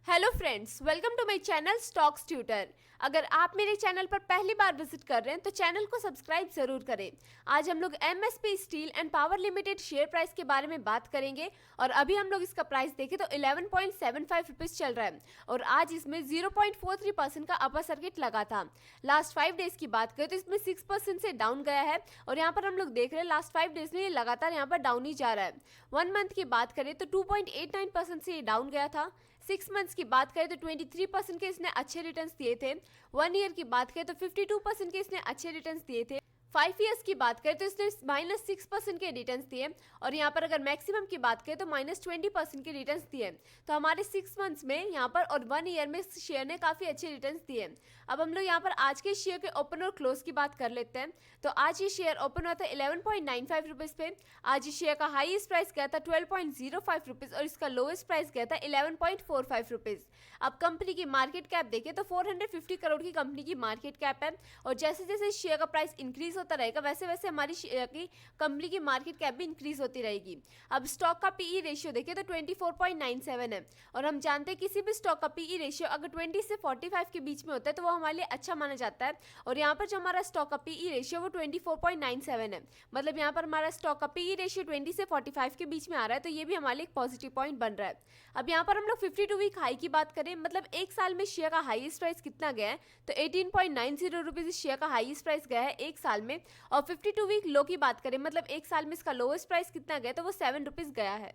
Hello friends, welcome to my channel Stocks Tutor. अगर आप मेरे चैनल पर पहली बार विजिट कर रहे हैं तो चैनल को सब्सक्राइब जरूर करें। आज हम लोग MSP steel and power limited share price के बारे में बात करेंगे और अभी हम लोग इसका प्राइस देखें तो 11.75 रुपीस चल रहा है और आज इसमें 0.43% का अपर सर्किट लगा था। लास्ट 5 डेज की बात करें तो इसमें 6% से डाउन गया है और यहाँ पर हम लोग देख रहे हैं लास्ट 5 डेज में ये लगातार यहाँ पर डाउन ही जा रहा है। 1 मंथ की बात करें तो 2.89% से ये डाउन गया था। 6 मंथ्स की बात करें तो 23% के इसने अच्छे रिटर्न्स दिए थे। 1 ईयर की बात करें तो 52% के इसने अच्छे रिटर्न्स दिए थे। 5 ईयर्स की बात करें तो इसने -6% के रिटर्न्स दिए और यहाँ पर अगर मैक्सिमम की बात करें तो -20% के रिटर्न्स दिए। तो हमारे 6 मंथ्स में यहाँ पर और 1 ईयर में शेयर ने काफ़ी अच्छे रिटर्न्स दिए। अब हम लोग यहाँ पर आज के शेयर के ओपन और क्लोज की बात कर लेते हैं। तो आज ये शेयर ओपन हुआ था 11.95 रुपीज़ पे। आज इस शेयर का हाईएस्ट प्राइस गया था 12.05 रुपीज़ और इसका लोएस्ट प्राइस गया था 11.45 रुपीज़। अब कंपनी की मार्केट कैप देखें तो 450 करोड़ की कंपनी की मार्केट कैप है और जैसे जैसे शेयर का प्राइस इंक्रीज होता रहेगा वैसे वैसे हमारी शेयर की कंपनी की मार्केट कैप भी इंक्रीज होती रहेगी। अब स्टॉक का पीई रेशियो देखें तो 24.97 है और हम जानते हैं किसी भी स्टॉक का पीई रेशियो अगर 20 से 45 के बीच में होता है तो वो हमारे लिए अच्छा माना जाता है और यहाँ पर जो हमारा स्टॉक का पीई रेशियो वो 24.97 है। मतलब यहाँ पर हमारा स्टॉक का पीई रेशियो 20 से 45 के बीच में आ रहा है तो ये भी हमारे लिए एक पॉजिटिव पॉइंट बन रहा है। अब यहाँ पर हम लोग 52 वीक हाई की बात करें, मतलब एक साल में शेयर का हाईएस्ट प्राइस कितना गया है तो 18.90 रुपीज़ इस शेयर का हाईएस्ट प्राइस गया है एक साल में। और 52 वीक लो की बात करें, मतलब एक साल में इसका लोएस्ट प्राइस कितना गया तो वो 7 रुपीज़ गया है।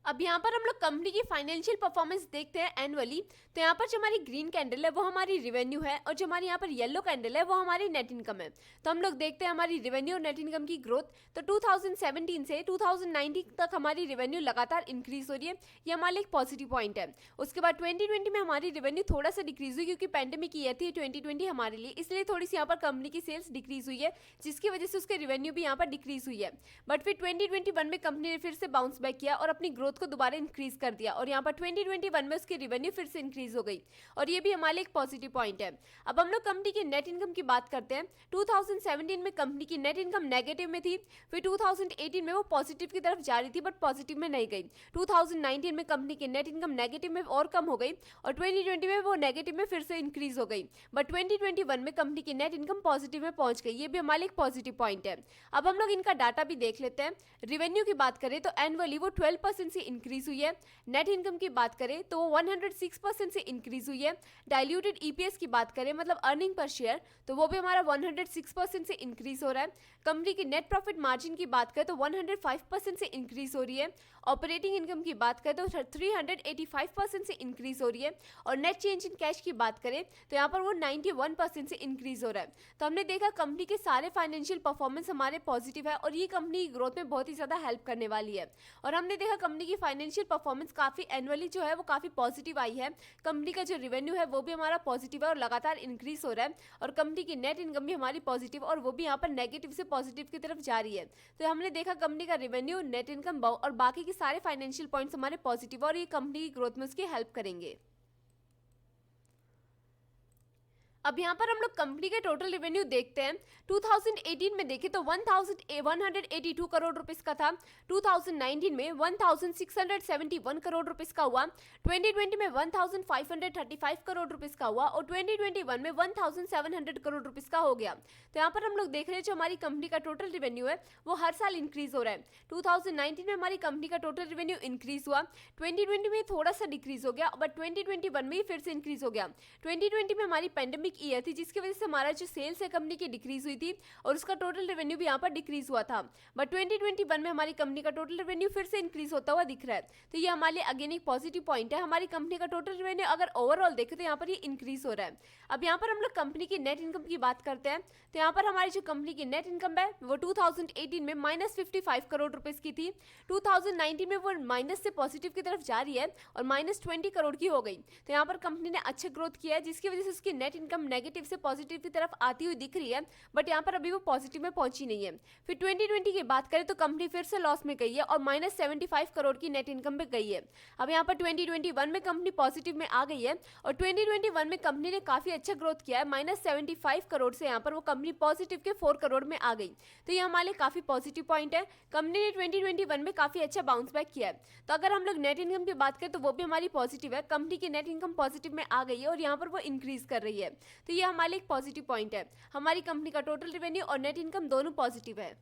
अब यहाँ पर हम लोग कंपनी की फाइनेंशियल परफॉर्मेंस देखते हैं एनुअली। तो यहाँ पर जो हमारी ग्रीन कैंडल है वो हमारी रेवेन्यू है और जो हमारी यहाँ पर येलो कैंडल है वो हमारी नेट इनकम है। तो हम लोग देखते हैं हमारी रेवेन्यू और नेट इनकम की ग्रोथ। तो 2017 से 2019 तक हमारी रेवेन्यू लगातार इंक्रीज हो रही है, ये हमारे लिए एक पॉजिटिव पॉइंट है। उसके बाद 2020 में हमारी रेवेन्यू थोड़ा सा डिक्रीज हुई क्योंकि पैंडेमिक ईयर थी 2020 हमारे लिए, इसलिए थोड़ी सी यहाँ पर कंपनी की सेल्स डिक्रीज हुई है जिसकी वजह से उसके रेवेन्यू भी यहाँ पर डिक्रीज हुई है। बट फिर 2021 में कंपनी ने फिर से बाउंस बैक किया और अपनी ग्रोथ को दोबारा इंक्रीज कर दिया और यहाँ पर 2021 में उसकी रेवेन्यू फिर से इंक्रीज हो गई और ये भी हमारे लिए एक पॉजिटिव पॉइंट है। अब हम लोग कंपनी की नेट इनकम की बात करते हैं। 2017 में कंपनी की नेट इनकम नेगेटिव में थी, फिर 2018 में वो पॉजिटिव की तरफ जा रही थी बट पॉजिटिव में नहीं गई। 2019 में कंपनी की नेट इनकम नेगेटिव में और कम हो गई और 2020 में वो नेगेटिव में फिर से इंक्रीज हो गई। बट 2021 में कंपनी की नेट इनकम पॉजिटिव में पहुंच गई, ये भी हमारे लिए एक पॉजिटिव पॉइंट है। अब हम लोग इनका डाटा भी देख लेते हैं। रेवेन्यू की बात करें तो एनुअली वो 12% से इंक्रीज हुई है। नेट इनकम की बात करें तो 106% से इंक्रीज हुई है। डाइल्यूटेड ईपीएस की बात करें, मतलब अर्निंग पर शेयर, तो वो भी हमारा 106% से इंक्रीज हो रहा है। कंपनी की नेट प्रॉफिट मार्जिन की बात करें तो 105% से इंक्रीज हो रही है। ऑपरेटिंग इनकम की बात करें तो 385% से इंक्रीज हो रही है और नेट चेंज इन कैश की बात करें तो यहाँ पर वो 91% से इंक्रीज हो रहा है। तो हमने देखा कंपनी के सारे फाइनेंशियल परफॉर्मेंस हमारे पॉजिटिव है और ये कंपनी की ग्रोथ में बहुत ही ज़्यादा हेल्प करने वाली है। और हमने देखा कंपनी की फाइनेंशियल परफॉर्मेंस काफ़ी एनुअली जो है वो काफ़ी पॉजिटिव आई है। कंपनी का जो रेवेन्यू है वो भी हमारा पॉजिटिव है और लगातार इंक्रीज हो रहा है और कंपनी की नेट इनकम भी हमारी पॉजिटिव और वो भी यहाँ पर नेगेटिव से पॉजिटिव की तरफ जा रही है। तो हमने देखा कंपनी का रेवेन्यू, नेट इनकम और बाकी के सारे फाइनेंशियल पॉइंट्स हमारे पॉजिटिव और ये कंपनी की ग्रोथ में उसकी हेल्प करेंगे। अब यहाँ पर हम लोग कंपनी के टोटल रेवेन्यू देखते हैं। 2018 में देखें तो 1182 करोड़ रुपीस का था। 2019 में 1671 करोड़ रुपीस का हुआ। 2020 में 1535 करोड़ रुपीस का हुआ और 2021 में 1700 करोड़ रुपीस का हो गया। तो यहाँ पर हम लोग देख रहे हैं जो हमारी कंपनी का टोटल रेवेन्यू है वो हर साल इंक्रीज हो रहा है। 2019 में हमारी कंपनी का टोटल रेवेन्यू इंक्रीज हुआ, 2020 में थोड़ा सा डिक्रीज हो गया बट 2021 में ही फिर से इंक्रीज हो गया। 2020 में हमारी पेंडेमिक ईयर थी जिसकी वजह से हमारा जो सेल्स है कंपनी की डिक्रीज हुई थी और उसका टोटल रेवेन्यू भी यहाँ पर डिक्रीज हुआ था। बट 2021 में हमारी कंपनी का टोटल रेवेन्यू फिर से इंक्रीज होता हुआ दिख रहा है। तो ये हमारे लिए अगेन एक पॉजिटिव पॉइंट है। हमारी कंपनी का टोटल रेवेन्यू अगर ओवरऑल देखें तो यहाँ पर ये इंक्रीज हो रहा है। अब यहाँ पर हम लोग कंपनी की नेट इनकम की बात करते हैं। तो यहाँ पर हमारी जो कंपनी की नेट इनकम है वो 2018 में -55 करोड़ रुपीस की थी। 2019 में वो माइनस से पॉजिटिव की तरफ जा रही है और -20 करोड़ की हो गई। तो यहाँ पर कंपनी ने अच्छे ग्रोथ किया है जिसकी वजह से उसकी नेट इनकम टर्म नेगेटिव से पॉजिटिव की तरफ आती हुई दिख रही है, बट यहाँ पर अभी वो पॉजिटिव में पहुंची नहीं है। फिर 2020 की बात करें तो कंपनी फिर से लॉस में गई है और -75 करोड़ की नेट इनकम पे गई है। अब यहाँ पर 2021 में कंपनी पॉजिटिव में आ गई है और 2021 में कंपनी ने काफी अच्छा ग्रोथ किया है। -75 करोड़ से यहाँ पर वो कंपनी पॉजिटिव के 4 करोड़ में आ गई, तो ये हमारे काफी पॉजिटिव पॉइंट है। कंपनी ने 2021 में काफी अच्छा बाउंस बैक किया है। तो अगर हम लोग नेट इनकम की बात करें तो वो भी हमारी पॉजिटिव है। कंपनी की नेट इनकम पॉजिटिव में आ गई है और यहाँ पर वो इंक्रीज कर रही है, तो ये हमारे एक पॉजिटिव पॉइंट है। हमारी कंपनी का टोटल रेवेन्यू और नेट इनकम दोनों पॉजिटिव है।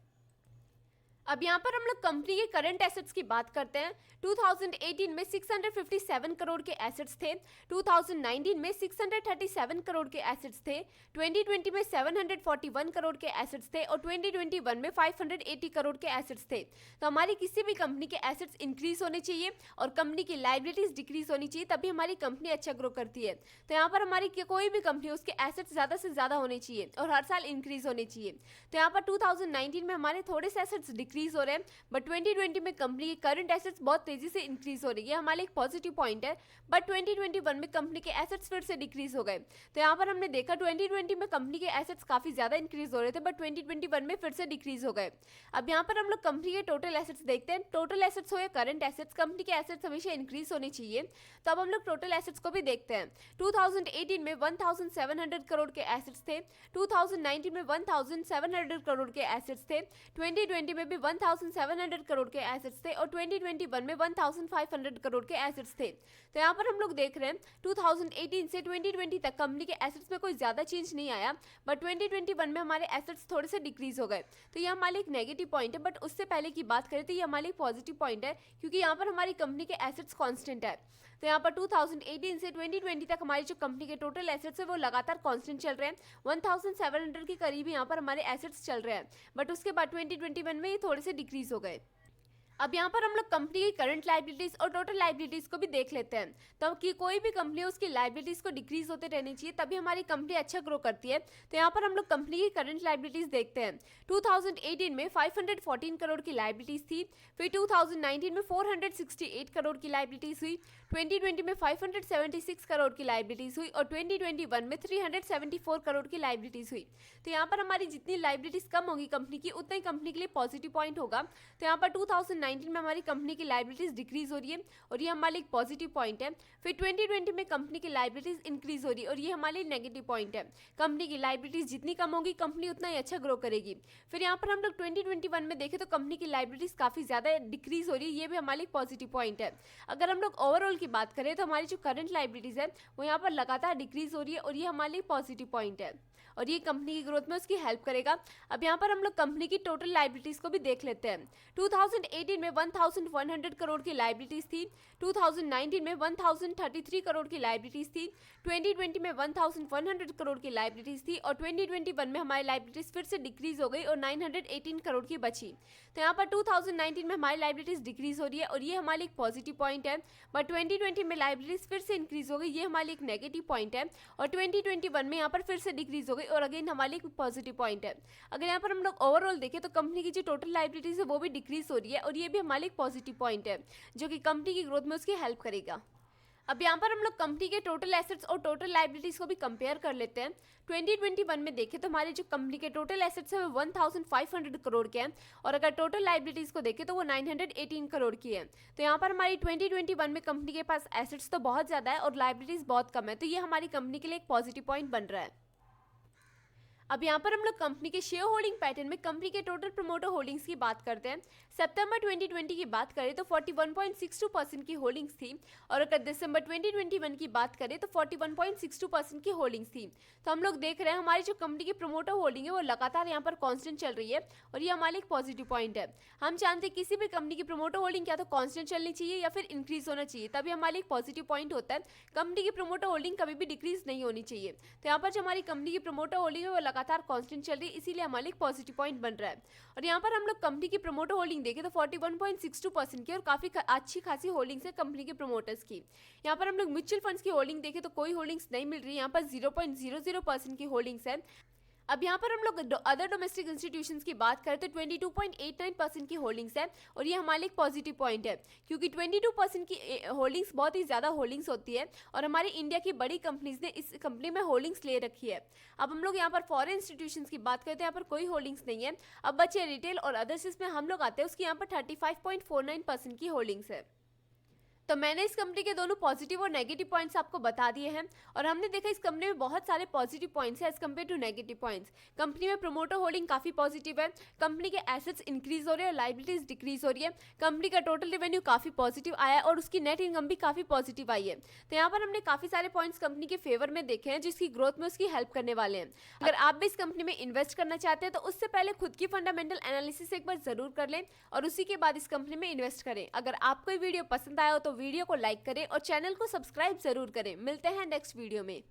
अब यहाँ पर हम लोग कंपनी के करंट एसेट्स की बात करते हैं। 2018 में 657 करोड़ के एसेट्स थे, 2019 में 637 करोड़ के एसेट्स थे, 2020 में 741 करोड़ के एसेट्स थे और 2021 में 580 करोड़ के एसेट्स थे। तो हमारी किसी भी कंपनी के एसेट्स इंक्रीज होने चाहिए और कंपनी की लाइबिलिटीज डिक्रीज होनी चाहिए, तभी हमारी कंपनी अच्छा ग्रो करती है। तो यहाँ पर हमारी कोई भी कंपनी उसके एसेट्स ज़्यादा से ज़्यादा होने चाहिए और हर साल इंक्रीज होने चाहिए। तो यहाँ पर 2019 में हमारे थोड़े से एसेट्स डिक्रीज हो रहे हैं, बट 2020 में कंपनी की करंट एसेट्स बहुत तेजी से इंक्रीज हो रही है, हमारे एक पॉजिटिव पॉइंट है। बट 2021 में कंपनी के एसेट्स फिर से डिक्रीज हो गए। तो यहाँ पर हमने देखा 2020 में कंपनी के एसेट्स काफी ज्यादा इंक्रीज हो रहे थे, बट 2021 में फिर से डिक्रीज हो गए। अब यहाँ पर हम लोग कंपनी के टोटल एसेट्स देखते हैं। टोटल एसेट्स हो या करंट एसेट्स, कंपनी के एसेट्स हमेशा इंक्रीज होने चाहिए। तो अब हम लोग टोटल एसेट्स को भी देखते हैं। 2018 में 1700 करोड़ के एसेट्स थे, 2019 में 1700 करोड़ के एसेट्स थे, 2020 में भी 1700 करोड़ के एसेट्स थे और 2021 में 1500 करोड़ के एसेट्स थे। तो यहाँ पर हम लोग देख रहे हैं 2018 से 2020 तक कंपनी के एसेट्स में कोई ज़्यादा चेंज नहीं आया, बट 2021 में हमारे एसेट्स थोड़े से डिक्रीज हो गए। तो ये हमारे एक नेगेटिव पॉइंट है, बट उससे पहले की बात करें तो ये हमारे एक पॉजिटिव पॉइंट है, क्योंकि यहाँ पर हमारी कंपनी के एसेट्स कांस्टेंट है। तो यहाँ पर 2018 से 2020 तक हमारी जो कंपनी के टोटल एसेट्स है वो लगातार कांस्टेंट चल रहे हैं। 1700 के करीब यहाँ पर हमारे एसेट्स चल रहे हैं, बट उसके बाद 2021 में ये थोड़े से डिक्रीज हो गए। अब यहाँ पर हम लोग कंपनी की करंट लाइबिलिटीज और टोटल लाइबिलिटीज को भी देख लेते हैं। तो कि कोई भी कंपनी उसकी लाइबिलिटीज को डिक्रीज होते रहनी चाहिए, तभी हमारी कंपनी अच्छा ग्रो करती है। तो यहाँ पर हम लोग कंपनी की करंट लाइबिलिटीज देखते हैं। 2018 में 514 करोड़ की लाइबिलिटीज थी, फिर 2019 में 468 करोड़ की लाइबिलिटीज हुई, 2020 में 576 करोड़ की लाइबिलिटीज हुई और 2021 में 374 करोड़ की लाइबिलिटीज हुई। तो यहाँ पर हमारी जितनी लाइबिलिटीज कम होगी कंपनी की, उतना ही कंपनी के लिए पॉजिटिव पॉइंट होगा। तो यहाँ पर 2019 में हमारी कंपनी की लाइबिलिटीज डिक्रीज हो रही है और ये हमारे एक पॉजिटिव पॉइंट है। फिर 2020 में कंपनी की लाइबिलिटीज इंक्रीज हो रही है और ये हमारे नेगेटिव पॉइंट है। कंपनी की लाइबिलिटीज जितनी कम होगी कंपनी उतना ही अच्छा ग्रो करेगी। फिर यहाँ पर हम लोग 2021 में देखें तो कंपनी की लाइबिलिटीज काफी ज्यादा डिक्रीज हो रही है, ये भी हमारे एक पॉजिटिव पॉइंट है। अगर हम लोग ओवरऑल की बात करें तो हमारी जो करंट लाइबिलिटीज है वो यहाँ पर लगातार डिक्रीज हो रही है और ये हमारे पॉजिटिव पॉइंट है और ये कंपनी की ग्रोथ में उसकी हेल्प करेगा। अब यहाँ पर हम लोग कंपनी की टोटल लाइबिलिटीज को भी देख लेते हैं। 2018 में 1100 करोड़ की लाइबिलिटीज थी, 2019 में 1033 करोड़ की लाइबिलिटीज थी, 2020 में 1100 करोड़ की लाइबिलिटीज थी और 2021 में हमारी लाइबिलिटीज फिर से डिक्रीज हो गई और 918 करोड़ की बची। तो यहाँ पर 2019 में हमारी लाइबिलिटीज डिक्रीज हो रही है और ये हमारी एक पॉजिटिव पॉइंट है, बट 2020 में लाइबिलिटीज फिर से इंक्रीज हो गई, ये हमारी एक नेगेटिव पॉइंट है और 2021 में यहाँ पर फिर से डिक्रीज हो गई और अगेन हमारे एक पॉजिटिव पॉइंट है। अगर यहाँ पर हम लोग ओवरऑल देखें तो कंपनी की जो टोटल लाइबिलिटीज है वो भी डिक्रीज हो रही है और ये भी हमारे एक पॉजिटिव पॉइंट है, जो कि कंपनी की ग्रोथ में उसकी हेल्प करेगा। अब यहाँ पर हम लोग कंपनी के टोटल एसेट्स और टोटल लाइबिलिटीज को भी कंपेयर कर लेते हैं। 2021 में देखें तो हमारे जो कंपनी के टोटल एसेट्स है वो 1500 करोड़ के हैं और अगर टोटल लाइबिलिटीज को देखें तो वो 918 करोड़ की है। तो यहाँ पर हमारी 2021 में कंपनी के पास एसेट्स तो बहुत ज़्यादा है और लाइबिलिटीज बहुत कम है, तो ये हमारी कंपनी के लिए एक पॉजिटिव पॉइंट बन रहा है। अब यहाँ पर हम लोग कंपनी के शेयर होल्डिंग पैटर्न में कंपनी के टोटल प्रमोटर होल्डिंग्स की बात करते हैं। सितंबर 2020 की बात करें तो 41.62% की होल्डिंग्स थी और अगर दिसंबर 2021 की बात करें तो 41.62% की होल्डिंग्स थी। तो हम लोग देख रहे हैं हमारी जो कंपनी की प्रमोटर होल्डिंग है वो लगातार यहाँ पर कांस्टेंट चल रही है और ये हमारे एक पॉजिटिव पॉइंट है। हम जानते हैं किसी भी कंपनी की प्रमोटर होल्डिंग क्या तो कांस्टेंट चलनी चाहिए या फिर इंक्रीज होना चाहिए, तभी हमारे एक पॉजिटिव पॉइंट होता है। कंपनी की प्रमोटर होल्डिंग कभी भी डिक्रीज नहीं होनी चाहिए। तो यहाँ पर जो हमारी कंपनी की प्रमोटर होल्डिंग है वो लगातार कांस्टेंट चल रही है, इसीलिए हमारे एक पॉजिटिव पॉइंट बन रहा है। और यहाँ पर हम लोग कंपनी की प्रमोटर होल्डिंग देखें तो 41.62% की और काफी अच्छी खासी होल्डिंग्स है कंपनी के प्रमोटर्स की। यहाँ पर हम लोग म्यूचुअल फंड्स की होल्डिंग देखें तो कोई होल्डिंग्स नहीं मिल रही है, यहाँ पर 0.00% की होल्डिंग्स है। अब यहाँ पर हम लोग अदर डोमेस्टिक इंस्टीट्यूशंस की बात करें तो 22.89% की होल्डिंग्स है और ये हमारे लिए एक पॉजिटिव पॉइंट है, क्योंकि 22% की होल्डिंग्स बहुत ही ज़्यादा होल्डिंग्स होती है और हमारी इंडिया की बड़ी कंपनीज ने इस कंपनी में होल्डिंग्स ले रखी है। अब हम लोग यहाँ पर फॉरेन इंस्टीट्यूशंस की बात करते हैं, यहाँ पर कोई होल्डिंग्स नहीं है। अब बचे रिटेल और अदर्स जिसमें हम लोग आते हैं, उसकी यहाँ पर 35.49% की होल्डिंग्स है। तो मैंने इस कंपनी के दोनों पॉजिटिव और नेगेटिव पॉइंट्स आपको बता दिए हैं और हमने देखा इस कंपनी में बहुत सारे पॉजिटिव पॉइंट्स हैं as compare to negative points. Company में प्रोमोटर होल्डिंग काफ़ी पॉजिटिव है, कंपनी के एसेट्स इंक्रीज हो रहे हैं और लाइबिलिटीज डिक्रीज हो रही है, कंपनी का टोटल रेवेन्यू काफ़ी पॉजिटिव आया है और उसकी नेट इनकम भी काफ़ी पॉजिटिव आई है। तो यहाँ पर हमने काफ़ी सारे पॉइंट्स कंपनी के फेवर में देखे हैं जिसकी ग्रोथ में उसकी हेल्प करने वाले हैं। अगर आप भी इस कंपनी में इन्वेस्ट करना चाहते हैं तो उससे पहले खुद की फंडामेंटल एनालिसिस एक बार जरूर कर लें और उसी के बाद इस कंपनी में इन्वेस्ट करें। अगर आपको वीडियो पसंद आया हो तो वीडियो को लाइक करें और चैनल को सब्सक्राइब जरूर करें। मिलते हैं नेक्स्ट वीडियो में।